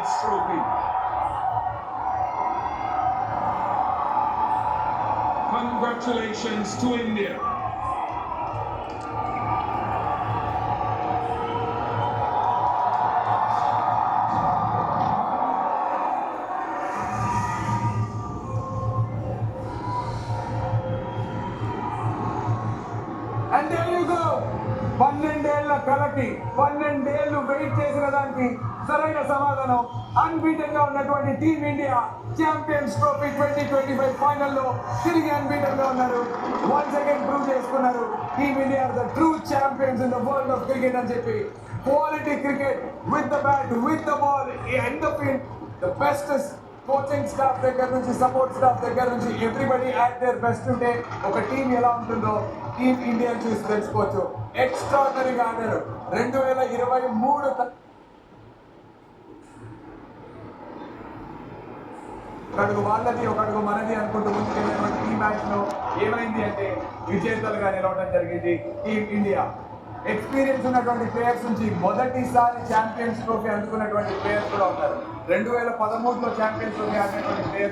Champions Trophy. Congratulations to India. And there you go. 12 ఏళ్ల కలకి 12 ఏళ్లు wait చేసిన దానికి సరైన సమాధానం అన్బీటెన్ గా ఉన్నటువంటి టీమ్ ఇండియా ఛాంపియన్స్ ట్రోఫీ 2025 ఫైనల్లో తిరిగి అన్బీటెన్ గా ఉన్నారు. వన్స్ అగైన్ ప్రూవ్ చేసుకున్నారు team India the true champions in the world of cricket అని చెప్పి. Quality cricket with the bat with the ball in the field the best coaching staff దగ్గర నుంచి support staff దగ్గర నుంచి everybody at their best ఉంటే ఒక team ఎలా ఉంటుందో టీమ్ ఇండియా చూసి తెలుసుకోవచ్చు. ఎక్స్ట్రాడనరీగా ఆడారు. 2023 ఒక అడుగు వాళ్ళది ఒక అడుగు మనది అనుకుంటూ ముందుకెళ్ళినటువంటి ఈ మ్యాచ్ లో ఏమైంది అంటే విజేతలుగా నిలవడం జరిగింది టీమ్ ఇండియా. ఎక్స్పీరియన్స్ ఉన్నటువంటి ప్లేయర్స్ నుంచి మొదటిసారి ఛాంపియన్స్ ట్రోఫీ అందుకున్నటువంటి ప్లేయర్స్ కూడా ఉన్నారు. 2013లో ఛాంపియన్స్ ట్రోఫీ ఆడినటువంటి ప్లేయర్స్